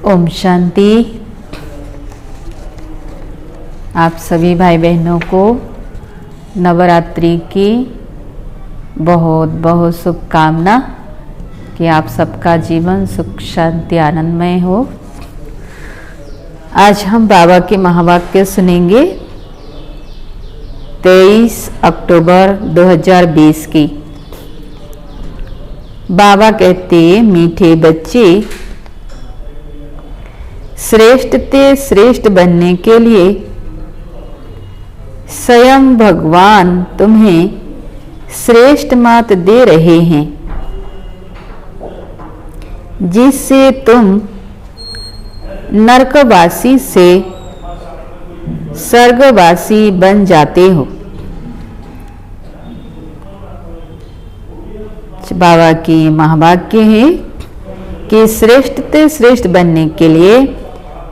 ओम शांति। आप सभी भाई बहनों को नवरात्रि की बहुत बहुत शुभकामना कि आप सबका जीवन सुख शांति आनंदमय हो। आज हम बाबा के महावाक्य सुनेंगे 23 अक्टूबर 2020 की। बाबा कहते, मीठे बच्चे, श्रेष्ठ ते श्रेष्ठ बनने के लिए स्वयं भगवान तुम्हें श्रेष्ठ मात दे रहे हैं, जिससे तुम नरकवासी से स्वर्गवासी बन जाते हो। बाबा की महावाक्य है कि श्रेष्ठ ते श्रेष्ठ बनने के लिए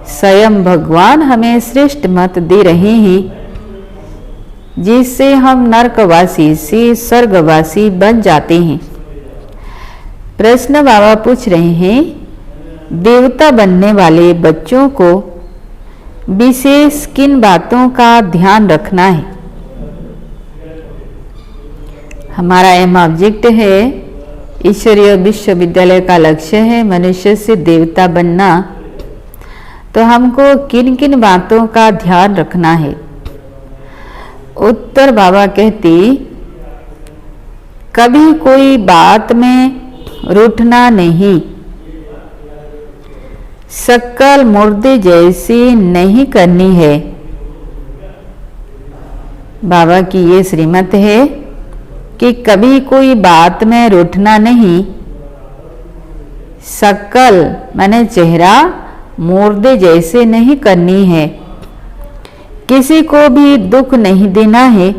स्वयं भगवान हमें श्रेष्ठ मत दे रहे हैं, जिससे हम नरकवासी से स्वर्गवासी बन जाते हैं। प्रश्न बाबा पूछ रहे हैं, देवता बनने वाले बच्चों को विशेष किन बातों का ध्यान रखना है। हमारा एम ऑब्जेक्ट है, ईश्वरीय विश्वविद्यालय का लक्ष्य है मनुष्य से देवता बनना। तो हमको किन किन बातों का ध्यान रखना है। उत्तर बाबा कहती, कभी कोई बात में रूठना नहीं, शक्ल मुर्दे जैसी नहीं करनी है। बाबा की ये श्रीमत है कि कभी कोई बात में रूठना नहीं, शक्ल माने चेहरा मुर्दे जैसे नहीं करनी है, किसी को भी दुख नहीं देना है।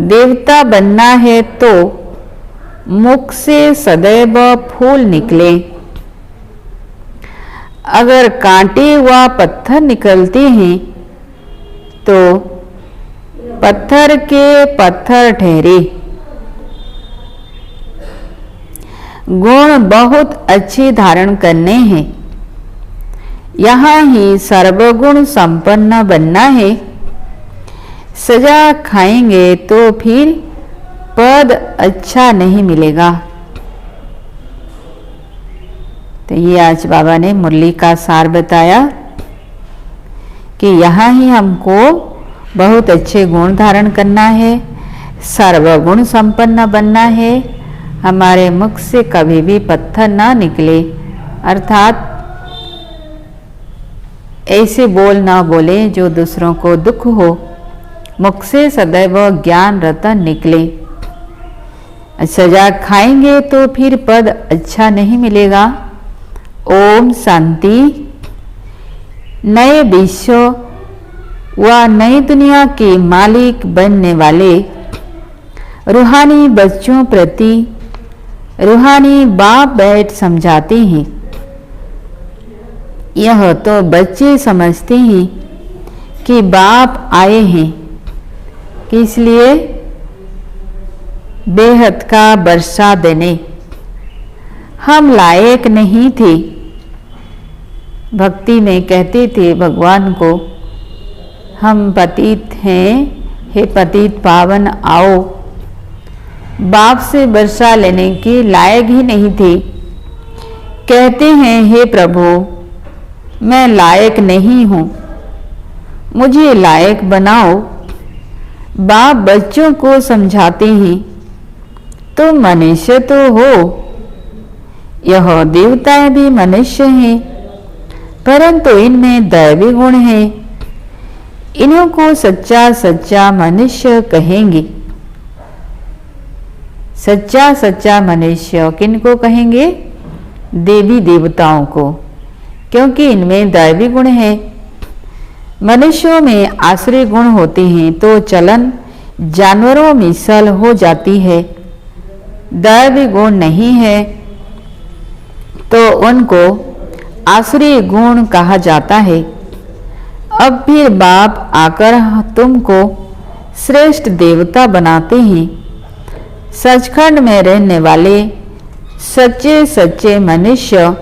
देवता बनना है तो मुख से सदैव फूल निकले। अगर कांटे व पत्थर निकलते हैं तो पत्थर के पत्थर ठहरे। गुण बहुत अच्छे धारण करने हैं, यहाँ ही सर्वगुण संपन्न बनना है। सजा खाएंगे तो फिर पद अच्छा नहीं मिलेगा। तो ये आज बाबा ने मुरली का सार बताया कि यहाँ ही हमको बहुत अच्छे गुण धारण करना है, सर्वगुण संपन्न बनना है, हमारे मुख से कभी भी पत्थर ना निकले, अर्थात ऐसे बोल ना बोले जो दूसरों को दुख हो। मुख से सदैव ज्ञान रतन निकले। सजा खाएंगे तो फिर पद अच्छा नहीं मिलेगा। ओम शांति। नए विश्व व नई दुनिया के मालिक बनने वाले रूहानी बच्चों प्रति रूहानी बाप बैठ समझाते हैं। यह तो बच्चे समझते हैं कि बाप आए हैं, किस लिए? बेहद का वर्षा देने। हम लायक नहीं थे। भक्ति में कहते थे भगवान को, हम पतित हैं, हे पतित पावन आओ। बाप से वर्षा लेने के लायक ही नहीं थे। कहते हैं, हे प्रभु मैं लायक नहीं हूँ, मुझे लायक बनाओ। बाप बच्चों को समझाते हैं, तुम मनुष्य तो हो, यह देवताएं भी मनुष्य हैं, परंतु इनमें दैवी गुण हैं। इन्हों को सच्चा सच्चा मनुष्य कहेंगे। सच्चा सच्चा मनुष्य किनको कहेंगे? देवी देवताओं को, क्योंकि इनमें दैवी गुण है। मनुष्यों में आश्रय गुण होते हैं तो चलन जानवरों मिसल हो जाती है। दैवी गुण नहीं है तो उनको आश्रय गुण कहा जाता है। अब फिर बाप आकर तुमको श्रेष्ठ देवता बनाते हैं। सचखंड में रहने वाले सच्चे सच्चे मनुष्य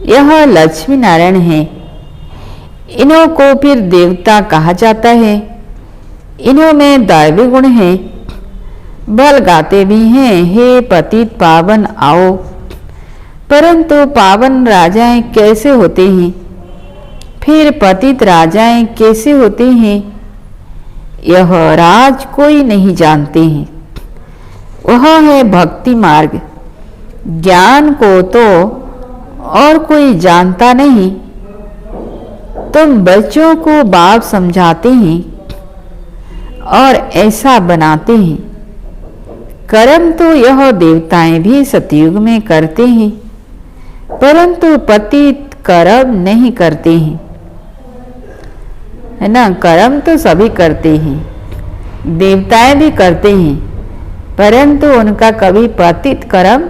यह लक्ष्मी नारायण हैं। इन्हों को फिर देवता कहा जाता है। इन्हों में दैवी गुण है। बल गाते भी हैं, हे पतित पावन आओ। परंतु पावन राजाएं कैसे होते हैं? फिर पतित राजाएं कैसे होते हैं? यह राज कोई नहीं जानते हैं। वह है भक्ति मार्ग। ज्ञान को तो और कोई जानता नहीं। तुम बच्चों को बाप समझाते हैं और ऐसा बनाते हैं। कर्म तो यह देवताएं भी सतयुग में करते हैं, परंतु पतित कर्म नहीं करते हैं, है ना। कर्म तो सभी करते हैं, देवताएं भी करते हैं, परंतु उनका कभी पतित कर्म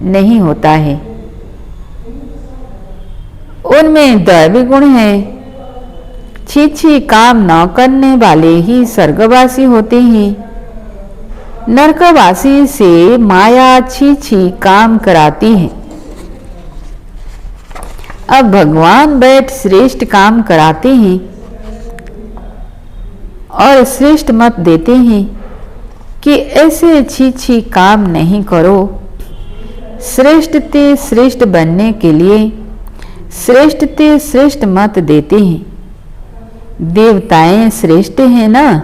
नहीं होता है। उनमें दैवी गुण है। छी काम न करने वाले ही स्वर्गवासी होते हैं। नरकवासी से माया छी काम कराती है। अब भगवान बैठ श्रेष्ठ काम कराते हैं और श्रेष्ठ मत देते हैं कि ऐसे छी काम नहीं करो। श्रेष्ठ ते श्रेष्ठ बनने के लिए श्रेष्ठ ते श्रेष्ठ मत देते हैं। देवताएं श्रेष्ठ हैं ना,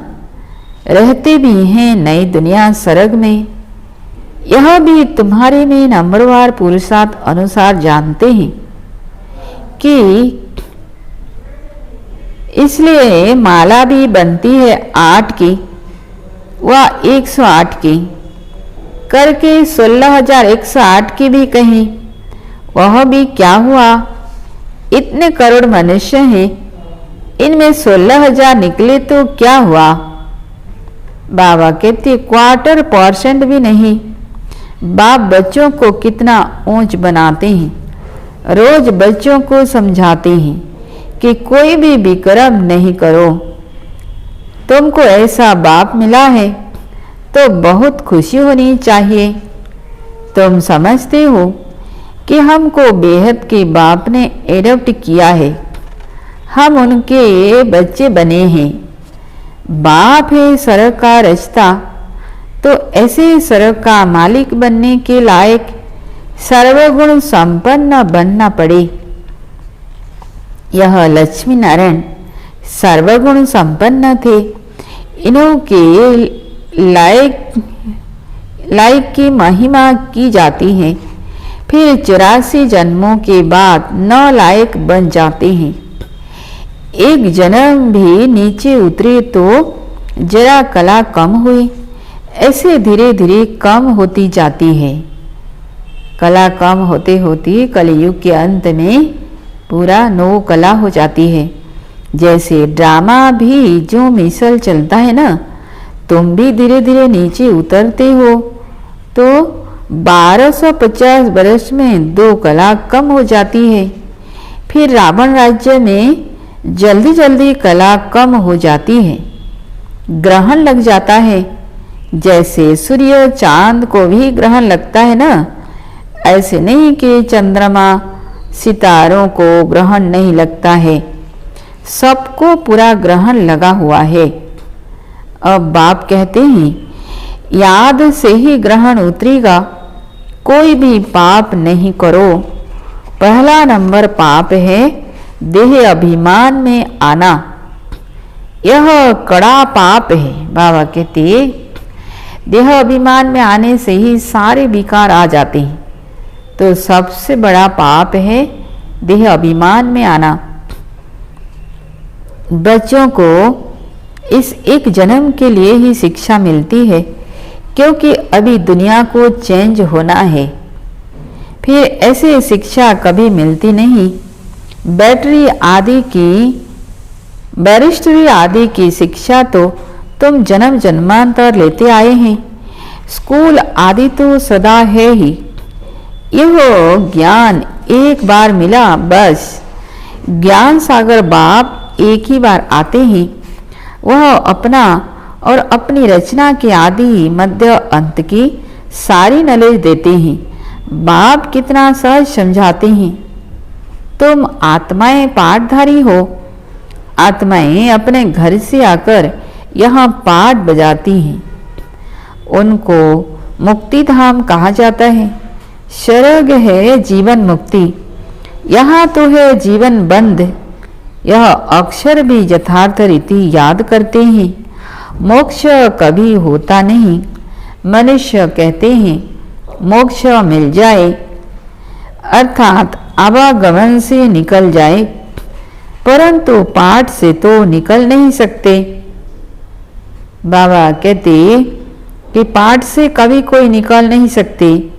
रहते भी हैं नई दुनिया स्वर्ग में। यह भी तुम्हारे में नंबरवार पुरुषार्थ अनुसार जानते हैं कि इसलिए माला भी बनती है 8 की व 108 की करके 16,108 की भी कहीं। वह भी क्या हुआ, इतने करोड़ मनुष्य हैं, इनमें 16,000 निकले तो क्या हुआ। बाबा कहते 1/4% भी नहीं। बाप बच्चों को कितना ऊंच बनाते हैं, रोज बच्चों को समझाते हैं कि कोई भी विक्रम नहीं करो। तुमको ऐसा बाप मिला है तो बहुत खुशी होनी चाहिए। तुम समझते हो कि हमको बेहद के बाप ने एडॉप्ट किया है, हम उनके बच्चे बने हैं। बाप है स्वर्ग का रचता, तो ऐसे स्वर्ग का मालिक बनने के लायक सर्वगुण संपन्न बनना पड़े। यह लक्ष्मी नारायण सर्वगुण संपन्न थे, इन्हों के लायक की महिमा की जाती है। फिर 84 जन्मों के बाद 9 लायक बन जाते हैं। एक जन्म भी नीचे उतरे तो जरा कला कम हुई, ऐसे धीरे धीरे कम होती जाती है। कला कम होते होते कलयुग के अंत में पूरा 9 कला हो जाती है। जैसे ड्रामा भी जो मिसल चलता है ना, तुम भी धीरे धीरे नीचे उतरते हो तो 1250 वर्ष में 2 कला कम हो जाती है। फिर रावण राज्य में जल्दी जल्दी कला कम हो जाती है, ग्रहण लग जाता है। जैसे सूर्य चांद को भी ग्रहण लगता है ना, ऐसे नहीं कि चंद्रमा सितारों को ग्रहण नहीं लगता है, सबको पूरा ग्रहण लगा हुआ है। अब बाप कहते हैं याद से ही ग्रहण उतरेगा, कोई भी पाप नहीं करो। पहला नंबर पाप है देह अभिमान में आना, यह कड़ा पाप है। बाबा कहते देह अभिमान में आने से ही सारे विकार आ जाते हैं, तो सबसे बड़ा पाप है देह अभिमान में आना। बच्चों को इस एक जन्म के लिए ही शिक्षा मिलती है, क्योंकि अभी दुनिया को चेंज होना है। फिर ऐसे शिक्षा कभी मिलती नहीं। बैरिस्टरी आदि की शिक्षा तो तुम जन्म जन्मांतर लेते आए हैं, स्कूल आदि तो सदा है ही। यह ज्ञान एक बार मिला बस। ज्ञान सागर बाप एक ही बार आते हैं, वह अपना और अपनी रचना के आदि मध्य अंत की सारी नॉलेज देते हैं। बाप कितना सहज समझाते हैं। तुम आत्माएं पाठधारी हो, आत्माएं अपने घर से आकर यहाँ पाठ बजाती हैं। उनको मुक्ति धाम कहा जाता है। स्वर्ग है जीवन मुक्ति, यहाँ तो है जीवन बंद। यह अक्षर भी यथार्थ रीति याद करते हैं। मोक्ष कभी होता नहीं। मनुष्य कहते हैं मोक्ष मिल जाए, अर्थात आवागमन से निकल जाए, परंतु पाठ से तो निकल नहीं सकते। बाबा कहते कि पाठ से कभी कोई निकल नहीं सकते।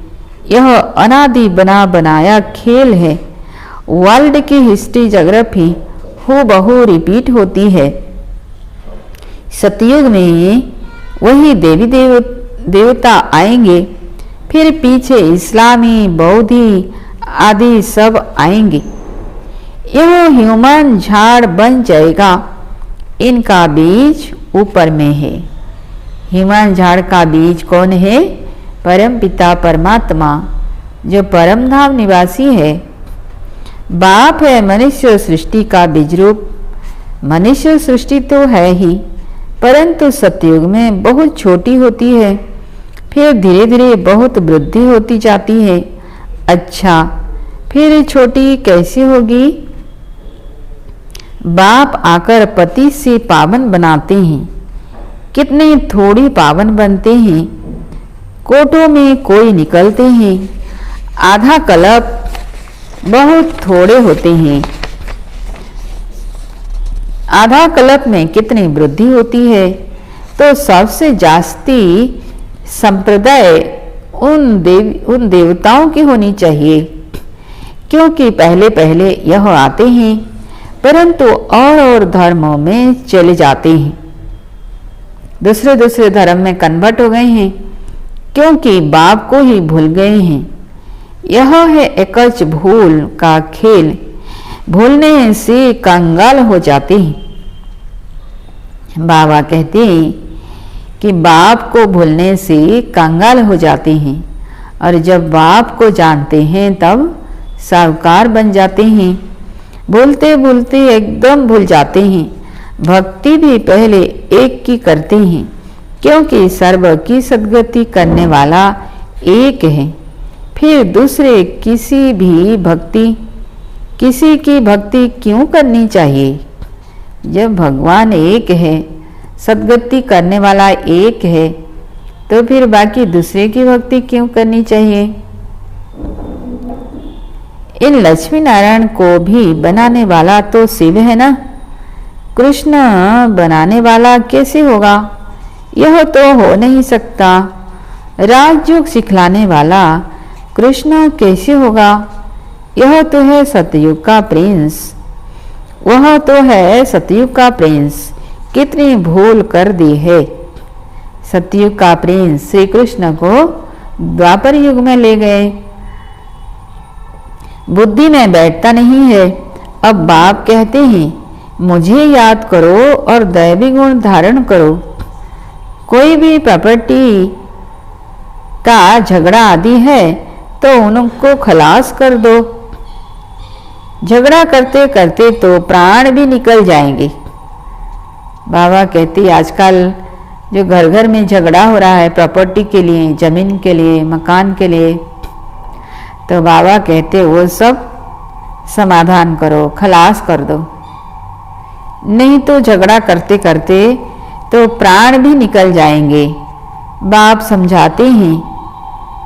यह अनादि बना बनाया खेल है। वर्ल्ड की हिस्ट्री ज्योग्राफी हूबहू रिपीट होती है। सतयुग में वही देवी देवता आएंगे, फिर पीछे इस्लामी बौद्धि आदि सब आएंगे। यह ह्यूमन झाड़ बन जाएगा। इनका बीज ऊपर में है। ह्यूमन झाड़ का बीज कौन है? परम पिता परमात्मा, जो परम धाम निवासी है। बाप है मनुष्य सृष्टि का बीज रूप। मनुष्य सृष्टि तो है ही, परंतु सतयुग में बहुत छोटी होती है, फिर धीरे धीरे बहुत वृद्धि होती जाती है। अच्छा, फिर छोटी कैसे होगी? बाप आकर पति से पावन बनाते हैं, कितने थोड़ी पावन बनते हैं। कोटों में कोई निकलते हैं, आधा कल्प बहुत थोड़े होते हैं। आधा कल्प में कितनी वृद्धि होती है। तो सबसे जास्ती संप्रदाय उन देवताओं की होनी चाहिए, क्योंकि पहले पहले यह आते हैं, परंतु और धर्मों में चले जाते हैं, दूसरे दूसरे धर्म में कन्वर्ट हो गए हैं, क्योंकि बाप को ही भूल गए हैं। यह है एकच भूल का खेल, भूलने से कंगाल हो जाते हैं। बाबा कहते हैं कि बाप को भूलने से कंगाल हो जाते हैं, और जब बाप को जानते हैं तब साहूकार बन जाते हैं। भूलते भूलते एकदम भूल जाते हैं। भक्ति भी पहले एक की करते हैं, क्योंकि सर्व की सद्गति करने वाला एक है। फिर दूसरे किसी की भक्ति क्यों करनी चाहिए? जब भगवान एक है, सद्गति करने वाला एक है, तो फिर बाकी दूसरे की भक्ति क्यों करनी चाहिए? इन लक्ष्मी नारायण को भी बनाने वाला तो शिव है ना, कृष्ण बनाने वाला कैसे होगा? यह तो हो नहीं सकता। राजयोग सिखलाने वाला कृष्ण कैसे होगा? यह तो है सतयुग का प्रिंस, वह तो है सतयुग का प्रिंस। कितनी भूल कर दी है। सतयुग का प्रिंस श्री कृष्ण को द्वापर युग में ले गए। बुद्धि में बैठता नहीं है। अब बाप कहते हैं मुझे याद करो और दैवी गुण धारण करो। कोई भी प्रॉपर्टी का झगड़ा आदि है तो उनको खलास कर दो। झगड़ा करते करते तो प्राण भी निकल जाएंगे। बाबा कहती आजकल जो घर घर में झगड़ा हो रहा है प्रॉपर्टी के लिए, जमीन के लिए, मकान के लिए, तो बाबा कहते वो सब समाधान करो, खलास कर दो, नहीं तो झगड़ा करते करते तो प्राण भी निकल जाएंगे। बाप समझाते हैं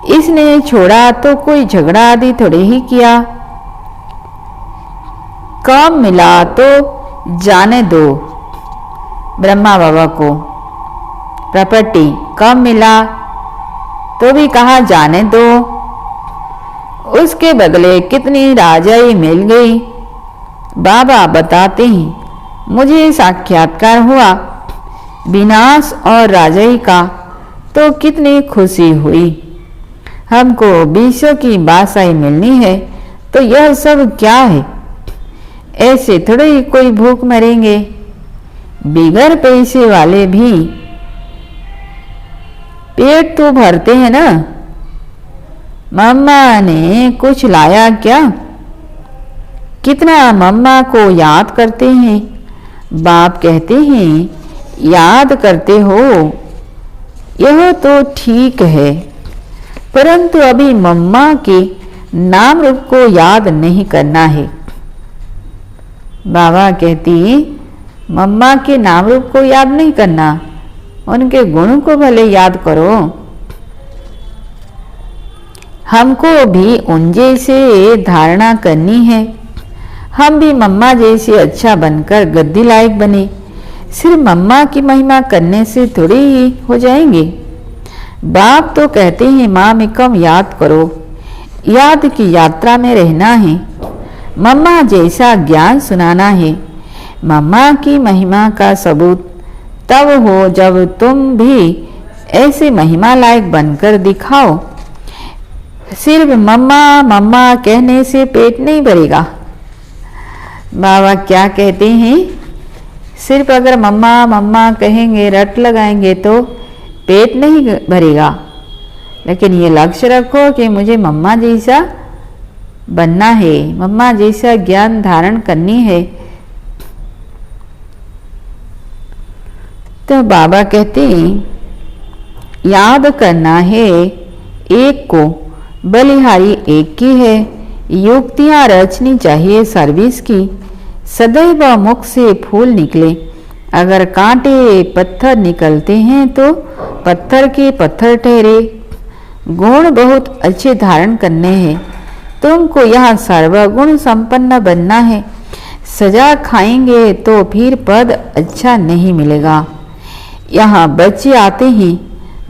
इसने छोड़ा तो कोई झगड़ा आदि थोड़े ही किया। काम मिला तो जाने दो। ब्रह्मा बाबा को प्रॉपर्टी कम मिला तो भी कहा जाने दो। उसके बदले कितनी राजाई मिल गई। बाबा बताते हैं मुझे साक्षात्कार हुआ विनाश और राजाई का, तो कितनी खुशी हुई। हमको विश्व की बादशाही मिलनी है तो यह सब क्या है? ऐसे थोड़े ही कोई भूख मरेंगे। बिगर पैसे वाले भी पेट तो भरते हैं ना। मम्मा ने कुछ लाया क्या? कितना मम्मा को याद करते हैं। बाप कहते हैं याद करते हो, यह तो ठीक है, परंतु अभी मम्मा के नाम रूप को याद नहीं करना है। बाबा कहती मम्मा के नाम रूप को याद नहीं करना, उनके गुणों को भले याद करो। हमको भी उन जैसे धारणा करनी है। हम भी मम्मा जैसे अच्छा बनकर गद्दी लायक बने। सिर्फ मम्मा की महिमा करने से थोड़ी ही हो जाएंगे। बाप तो कहते हैं माँ में कम याद करो, याद की यात्रा में रहना है। मम्मा जैसा ज्ञान सुनाना है। मम्मा की महिमा का सबूत तब हो जब तुम भी ऐसे महिमा लायक बनकर दिखाओ। सिर्फ मम्मा मम्मा कहने से पेट नहीं भरेगा। बाबा क्या कहते हैं, सिर्फ अगर मम्मा मम्मा कहेंगे, रट लगाएंगे तो पेट नहीं भरेगा। लेकिन ये लक्ष्य रखो कि मुझे मम्मा जैसा बनना है, मम्मा जैसा ज्ञान धारण करनी है। तो बाबा कहते हैं याद करना है एक को, बलिहारी एक की है। युक्तियां रचनी चाहिए सर्विस की, सदैव मुख से फूल निकले। अगर कांटे पत्थर निकलते हैं तो पत्थर के पत्थर ठहरे। गुण बहुत अच्छे धारण करने हैं, तुमको यह सर्वगुण संपन्न बनना है। सजा खाएंगे तो फिर पद अच्छा नहीं मिलेगा। यहाँ बच्चे आते हैं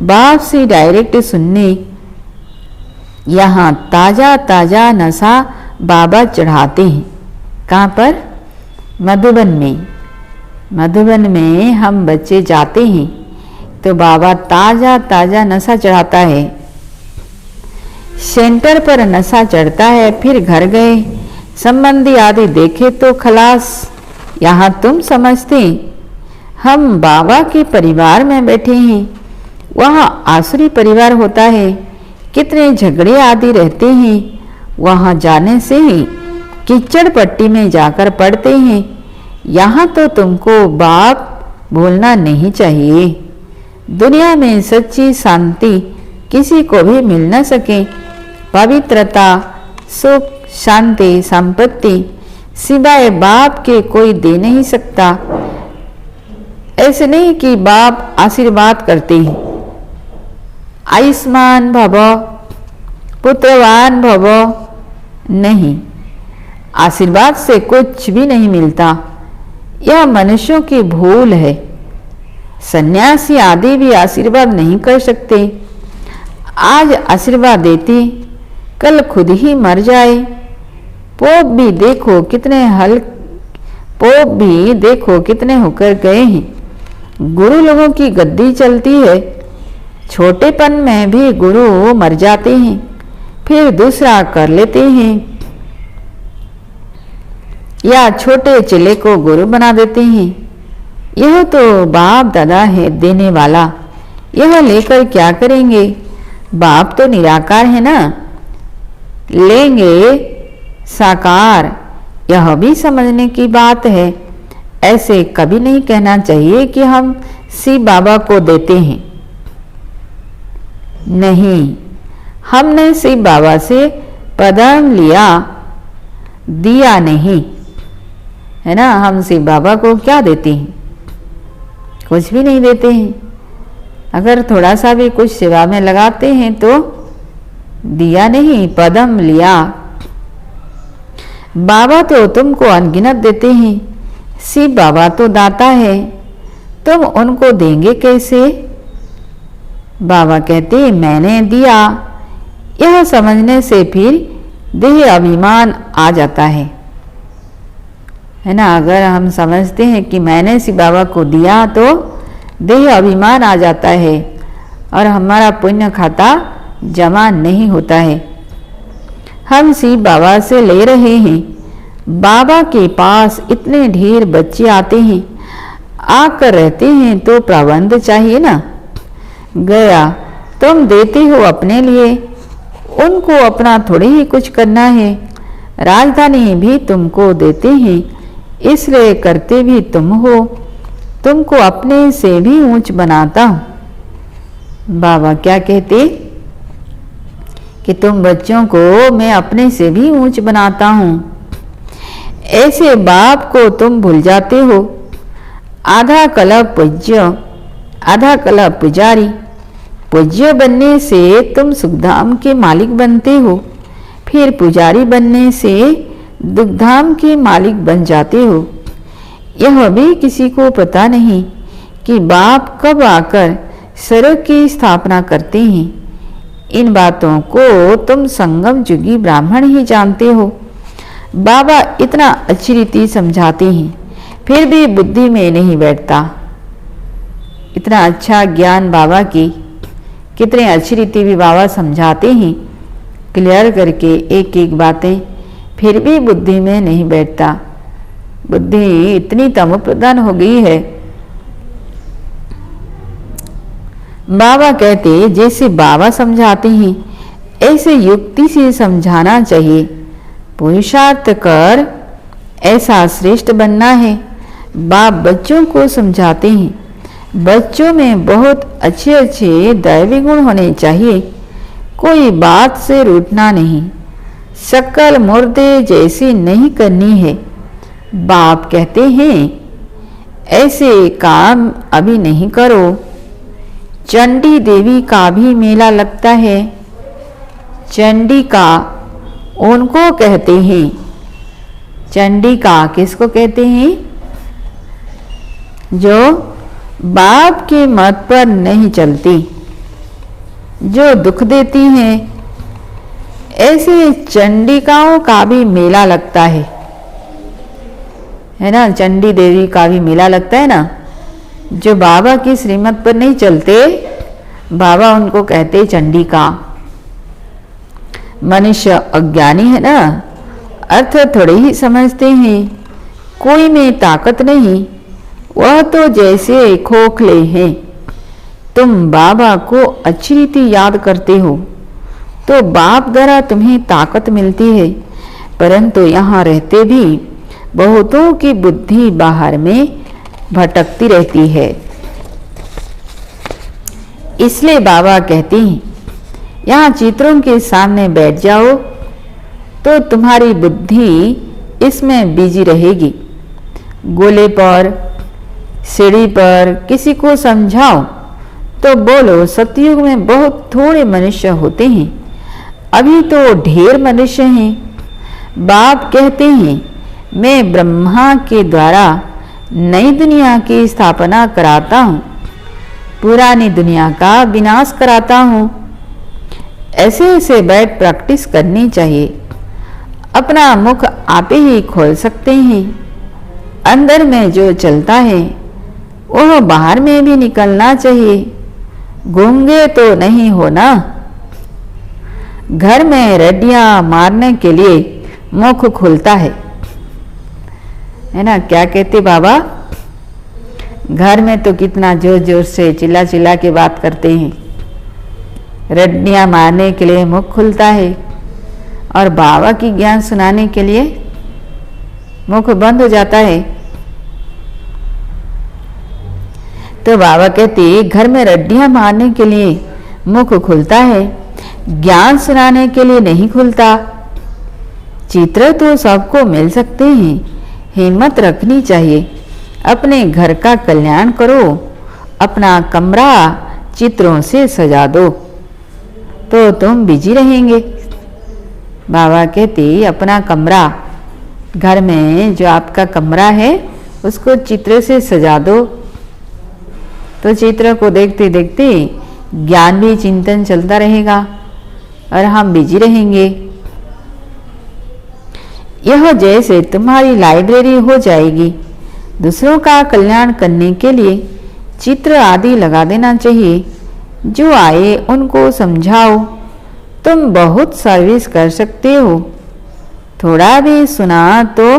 बाप से डायरेक्ट सुनने। यहाँ ताजा ताजा नशा बाबा चढ़ाते हैं। कहाँ पर? मधुबन में। मधुबन में हम बच्चे जाते हैं तो बाबा ताजा ताजा नशा चढ़ाता है। सेंटर पर नशा चढ़ता है, फिर घर गए संबंधी आदि देखे तो खलास। यहाँ तुम समझते हम बाबा के परिवार में बैठे हैं, वहाँ आसुरी परिवार होता है, कितने झगड़े आदि रहते हैं। वहाँ जाने से ही कीचड़ पट्टी में जाकर पड़ते हैं। यहाँ तो तुमको बाप भूलना नहीं चाहिए। दुनिया में सच्ची शांति किसी को भी मिल न सके। पवित्रता, सुख, शांति, संपत्ति सिवाय बाप के कोई दे नहीं सकता। ऐसे नहीं कि बाप आशीर्वाद करते हैं, आयुष्मान भव, पुत्रवान भव। नहीं, आशीर्वाद से कुछ भी नहीं मिलता, यह मनुष्यों की भूल है। सन्यासी आदि भी आशीर्वाद नहीं कर सकते। आज आशीर्वाद देते, कल खुद ही मर जाए। पोप भी देखो कितने होकर गए हैं। गुरु लोगों की गद्दी चलती है। छोटेपन में भी गुरु मर जाते हैं, फिर दूसरा कर लेते हैं, या छोटे चेले को गुरु बना देते हैं। यह तो बाप दादा है देने वाला, यह लेकर क्या करेंगे? बाप तो निराकार है ना, लेंगे साकार। यह भी समझने की बात है। ऐसे कभी नहीं कहना चाहिए कि हम शिव बाबा को देते हैं। नहीं, हमने शिव बाबा से पदम लिया, दिया नहीं है ना। हम शिव बाबा को क्या देते हैं? कुछ भी नहीं देते हैं। अगर थोड़ा सा भी कुछ सेवा में लगाते हैं तो दिया नहीं, पदम लिया। बाबा तो तुमको अनगिनत देते हैं, शिव बाबा तो दाता है, तुम उनको देंगे कैसे? बाबा कहते मैंने दिया। यह समझने से फिर देह अभिमान आ जाता है ना। अगर हम समझते हैं कि मैंने शिव बाबा को दिया तो देह अभिमान आ जाता है और हमारा पुण्य खाता जमा नहीं होता है। हम शिव बाबा से ले रहे हैं। बाबा के पास इतने ढेर बच्चे आते हैं, आकर रहते हैं तो प्रबंध चाहिए ना। गया, तुम देते हो अपने लिए, उनको अपना थोड़े ही कुछ करना है। राजधानी भी तुमको देते हैं, इसलिए करते भी तुम हो। तुमको अपने से भी ऊंच बनाता हूं। बाबा क्या कहते कि तुम बच्चों को मैं अपने से भी ऊंच बनाता हूं। ऐसे बाप को तुम भूल जाते हो। आधा कलप पूज्य, आधा कलप पुजारी। पूज्य बनने से तुम सुखधाम के मालिक बनते हो, फिर पुजारी बनने से दुखधाम के मालिक बन जाते हो। यह भी किसी को पता नहीं कि बाप कब आकर स्वर्ग की स्थापना करते हैं। इन बातों को तुम संगम युगी ब्राह्मण ही जानते हो। बाबा इतना अच्छी रीति समझाते हैं, फिर भी बुद्धि में नहीं बैठता। इतना अच्छा ज्ञान बाबा की, कितने अच्छी रीति भी बाबा समझाते हैं क्लियर करके एक एक बातें, फिर भी बुद्धि में नहीं बैठता। बुद्धि इतनी तमो प्रधान हो गई है। बाबा कहते जैसे बाबा समझाते हैं ऐसे युक्ति से समझाना चाहिए। पुरुषार्थ कर ऐसा श्रेष्ठ बनना है। बाप बच्चों को समझाते हैं, बच्चों में बहुत अच्छे अच्छे दैवी गुण होने चाहिए, कोई बात से रूठना नहीं, शक्ल मुर्दे जैसी नहीं करनी है। बाप कहते हैं ऐसे काम अभी नहीं करो। चंडी देवी का भी मेला लगता है। चंडिका उनको कहते हैं। चंडिका किसको कहते हैं? जो बाप के मत पर नहीं चलती, जो दुख देती हैं। ऐसे चंडिकाओं का भी मेला लगता है ना। चंडी देवी का भी मेला लगता है ना। जो बाबा की श्रीमत पर नहीं चलते, बाबा उनको कहते चंडिका। मनुष्य अज्ञानी है ना, अर्थ थोड़े ही समझते हैं। कोई में ताकत नहीं, वह तो जैसे खोखले हैं। तुम बाबा को अच्छी रीति याद करते हो तो बाप द्वारा तुम्हें ताकत मिलती है, परंतु यहाँ रहते भी बहुतों की बुद्धि बाहर में भटकती रहती है। इसलिए बाबा कहते हैं यहाँ चित्रों के सामने बैठ जाओ तो तुम्हारी बुद्धि इसमें बिजी रहेगी। गोले पर, सीढ़ी पर किसी को समझाओ तो बोलो सतयुग में बहुत थोड़े मनुष्य होते हैं, अभी तो ढेर मनुष्य हैं। बाप कहते हैं मैं ब्रह्मा के द्वारा नई दुनिया की स्थापना कराता हूँ, पुरानी दुनिया का विनाश कराता हूँ। ऐसे ऐसे बैठ प्रैक्टिस करनी चाहिए। अपना मुख आप ही खोल सकते हैं। अंदर में जो चलता है वह बाहर में भी निकलना चाहिए। गूंगे तो नहीं होना। घर में रड्डियां मारने के लिए मुख खुलता है ना। क्या कहते बाबा? घर में तो कितना जोर जोर से चिल्ला चिल्ला के बात करते हैं। रड्डियां मारने के लिए मुख खुलता है और बाबा की ज्ञान सुनाने के लिए मुख बंद हो जाता है। तो बाबा कहते घर में रड्डियां मारने के लिए मुख खुलता है, ज्ञान सुनाने के लिए नहीं खुलता। चित्र तो सबको मिल सकते हैं, हिम्मत रखनी चाहिए। अपने घर का कल्याण करो, अपना कमरा चित्रों से सजा दो तो तुम बिजी रहेंगे। बाबा कहते अपना कमरा, घर में जो आपका कमरा है उसको चित्र से सजा दो तो चित्र को देखते देखते ज्ञान भी चिंतन चलता रहेगा और हम बिजी रहेंगे। यह जैसे तुम्हारी लाइब्रेरी हो जाएगी। दूसरों का कल्याण करने के लिए चित्र आदि लगा देना चाहिए। जो आए उनको समझाओ, तुम बहुत सर्विस कर सकते हो। थोड़ा भी सुना तो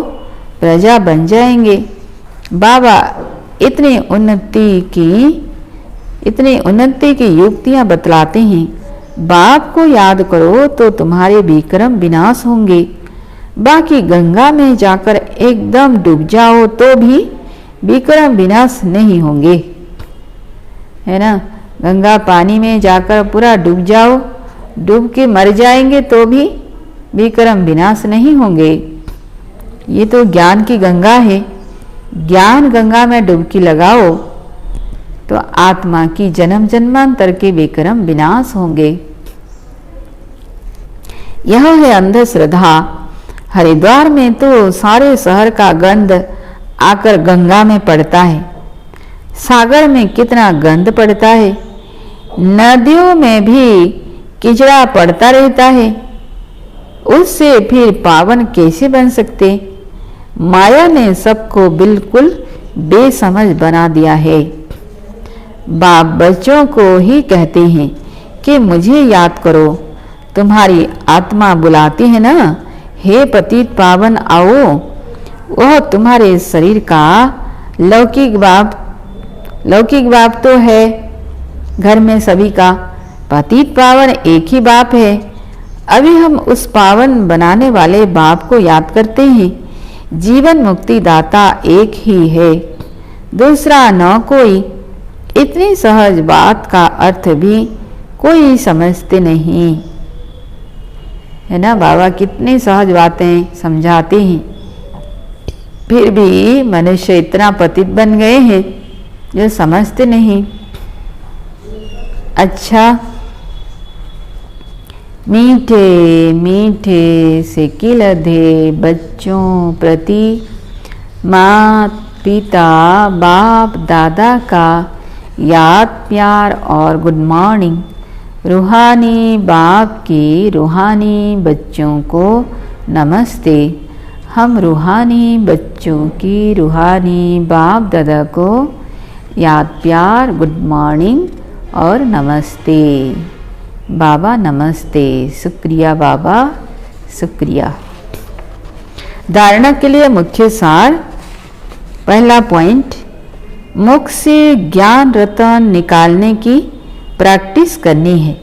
प्रजा बन जाएंगे। बाबा इतनी उन्नति की युक्तियां बतलाते हैं। बाप को याद करो तो तुम्हारे विक्रम विनाश होंगे। बाकी गंगा में जाकर एकदम डूब जाओ तो भी विक्रम विनाश नहीं होंगे, है ना। गंगा पानी में जाकर पूरा डूब जाओ, डूब के मर जाएंगे तो भी विक्रम विनाश नहीं होंगे। ये तो ज्ञान की गंगा है। ज्ञान गंगा में डुबकी लगाओ तो आत्मा की जन्म जन्मांतर के विक्रम विनाश होंगे। यह है अंधश्रद्धा। हरिद्वार में तो सारे शहर का गंध आकर गंगा में पड़ता है। सागर में कितना गंध पड़ता है। नदियों में भी किचड़ा पड़ता रहता है। उससे फिर पावन कैसे बन सकते? माया ने सबको बिल्कुल बेसमझ बना दिया है। बाप बच्चों को ही कहते हैं कि मुझे याद करो। तुम्हारी आत्मा बुलाती है ना, हे पतित पावन आओ। वह तुम्हारे शरीर का लौकिक बाप तो है। घर में सभी का पतित पावन एक ही बाप है। अभी हम उस पावन बनाने वाले बाप को याद करते हैं। जीवन मुक्ति दाता एक ही है, दूसरा न कोई। इतनी सहज बात का अर्थ भी कोई समझते नहीं है ना। बाबा कितनी सहज बातें समझाते हैं, फिर भी मनुष्य इतना पतित बन गए हैं जो समझते नहीं। अच्छा, मीठे मीठे से किलधे बच्चों प्रति मात पिता बाप दादा का याद प्यार और गुड मॉर्निंग। रूहानी बाप की रूहानी बच्चों को नमस्ते। हम रूहानी बच्चों की रूहानी बाप दादा को याद प्यार गुड मॉर्निंग और नमस्ते। बाबा नमस्ते, शुक्रिया बाबा शुक्रिया। धारणा के लिए मुख्य सार। पहला पॉइंट, मुख से ज्ञान रतन निकालने की प्रैक्टिस करनी है।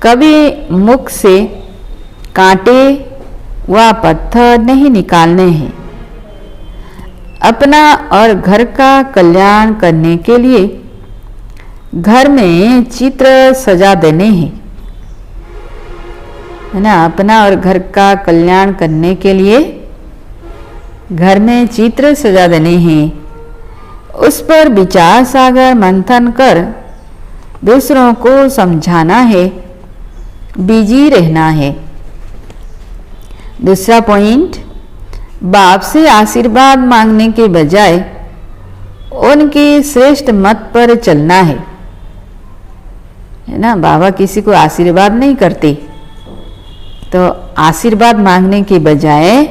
कभी मुख से कांटे व पत्थर नहीं निकालने हैं। अपना और घर का कल्याण करने के लिए घर में चित्र सजा देने हैं, है ना। अपना और घर का कल्याण करने के लिए घर में चित्र सजा देने हैं। उस पर विचार सागर मंथन कर दूसरों को समझाना है, बिजी रहना है। दूसरा पॉइंट, बाप से आशीर्वाद मांगने के बजाय उनके श्रेष्ठ मत पर चलना है ना। बाबा किसी को आशीर्वाद नहीं करते, तो आशीर्वाद मांगने के बजाय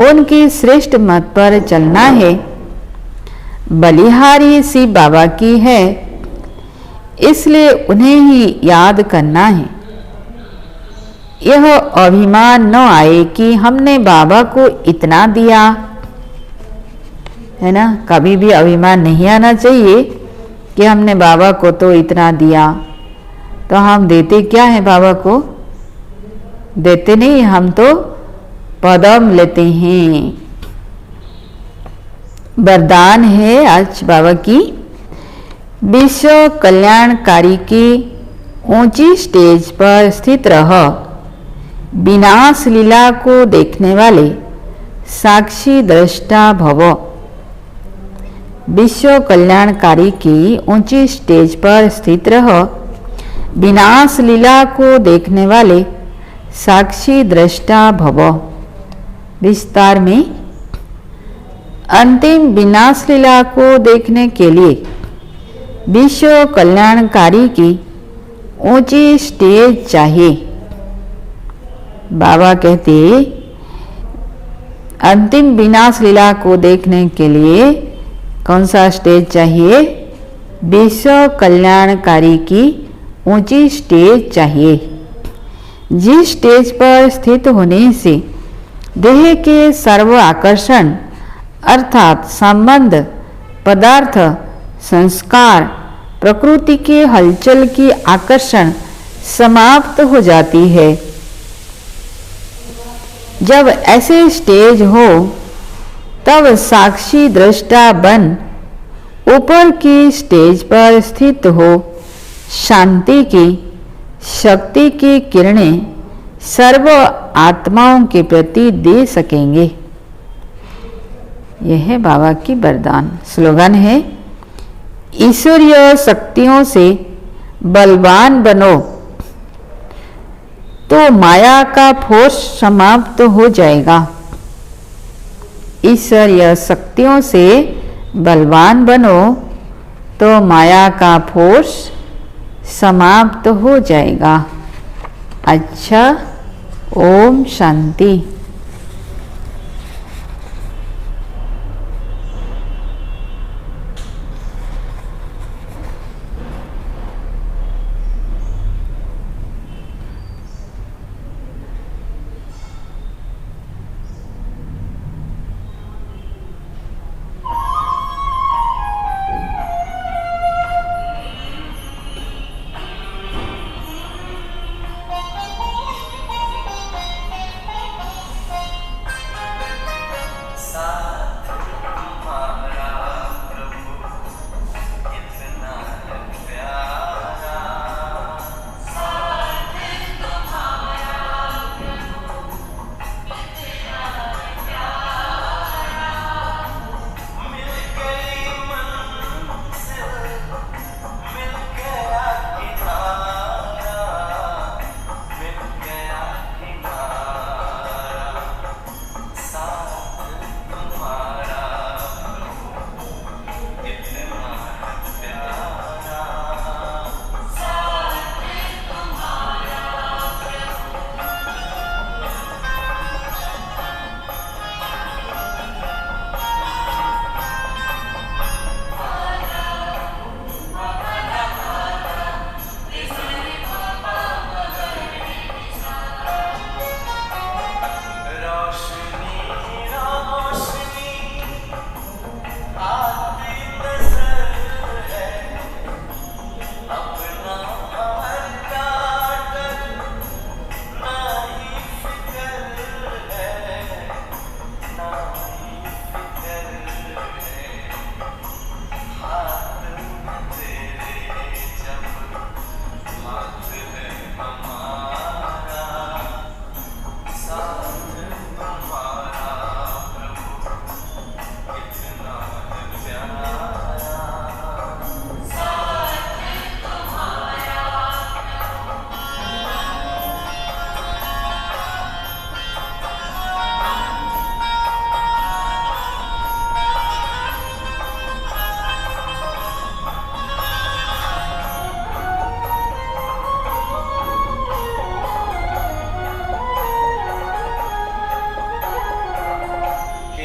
उनके श्रेष्ठ मत पर चलना है। बलिहारी सी बाबा की है, इसलिए उन्हें ही याद करना है। यह अभिमान न आए कि हमने बाबा को इतना दिया, है ना। कभी भी अभिमान नहीं आना चाहिए कि हमने बाबा को तो इतना दिया। तो हम देते क्या है बाबा को? देते नहीं, हम तो पदम लेते हैं। वरदान है आज बाबा की, विश्व कल्याणकारी की ऊंची स्टेज पर स्थित रह। विनाश लीला को देखने वाले साक्षी दृष्टा भव। विश्व कल्याणकारी की ऊंची स्टेज पर स्थित रह। विनाश लीला को देखने वाले साक्षी दृष्टा भव। विस्तार में, अंतिम विनाश लीला को देखने के लिए विश्व कल्याणकारी की ऊंची स्टेज चाहिए। बाबा कहते, अंतिम विनाश लीला को देखने के लिए कौन सा स्टेज चाहिए? विश्व कल्याणकारी की ऊंची स्टेज चाहिए। जिस स्टेज पर स्थित होने से देह के सर्व आकर्षण अर्थात संबंध, पदार्थ, संस्कार, प्रकृति के हलचल की आकर्षण समाप्त हो जाती है। जब ऐसे स्टेज हो तब साक्षी दृष्टा बन ऊपर की स्टेज पर स्थित हो शांति की शक्ति की किरणें सर्व आत्माओं के प्रति दे सकेंगे। यह है बाबा की वरदान। स्लोगन है, ईश्वरीय शक्तियों से बलवान बनो तो माया का फोर्स समाप्त हो जाएगा। ईश्वरीय शक्तियों से बलवान बनो तो माया का फोर्स समाप्त हो जाएगा। अच्छा, ओम शांति।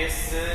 इस